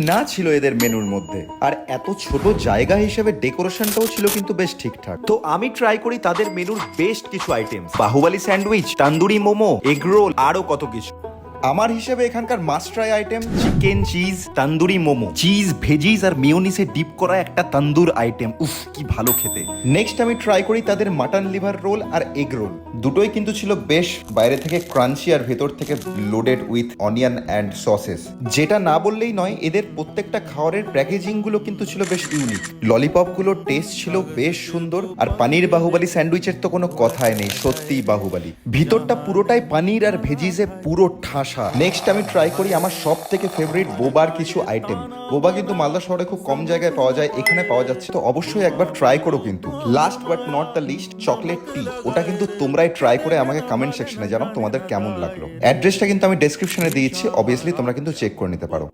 না ছিল এদের মেনুর মধ্যে। আর এত ছোট জায়গা হিসেবে ডেকোরেশনটাও ছিল কিন্তু বেশ ঠিকঠাক। তো আমি ট্রাই করি তাদের মেনুর বেস্ট কিছু item, Baahubali sandwich, tandoori momo, egg roll, আরো কত কিছু। আমার হিসেবে এখানকার must try item chicken cheese tandoori momo, cheese veggies আর মিওনিসে ডিপ করা একটা তন্দুর আইটেম, উফ কি ভালো খেতে। নেক্সট আমি ট্রাই করি তাদের মাটন লিভার রোল আর এগ রোল। দুটোই কিন্তু ছিল বেশ বাইরে থেকে ক্রাঞ্চি আর ভেতর থেকে loaded with onion and sausages. যেটা না বললেই নয়, এদের প্রত্যেকটা খাবারের প্যাকেজিং গুলো কিন্তু ছিল বেশ ইউনিক। ললিপপ গুলোর টেস্ট ছিল বেশ সুন্দর। আর পানির বাহুবলী স্যান্ডউইচের তো কোনো কথাই নেই, সত্যিই বাহুবলী। ভিতরটা পুরোটাই পানির আর ভেজিসে পুরো ঠাসা। নেক্সট আমি ট্রাই করি আমার সব থেকে ফেভারিট বোবার কিছু আইটেম। বোবা কিন্তু মালদা শহরে খুব কম জায়গায় পাওয়া যায়, এখানে পাওয়া যাচ্ছে, তো অবশ্যই একবার ট্রাই করো। কিন্তু last but not the least, chocolate টি। ওটা কিন্তু তোমরাই ট্রাই করে আমাকে কমেন্ট সেকশনে জানাও তোমাদের কেমন লাগলো। অ্যাড্রেসটা কিন্তু আমি ডেসক্রিপশনে দিয়েছি, অবভিয়াসলি তোমরা কিন্তু চেক করে নিতে পারো।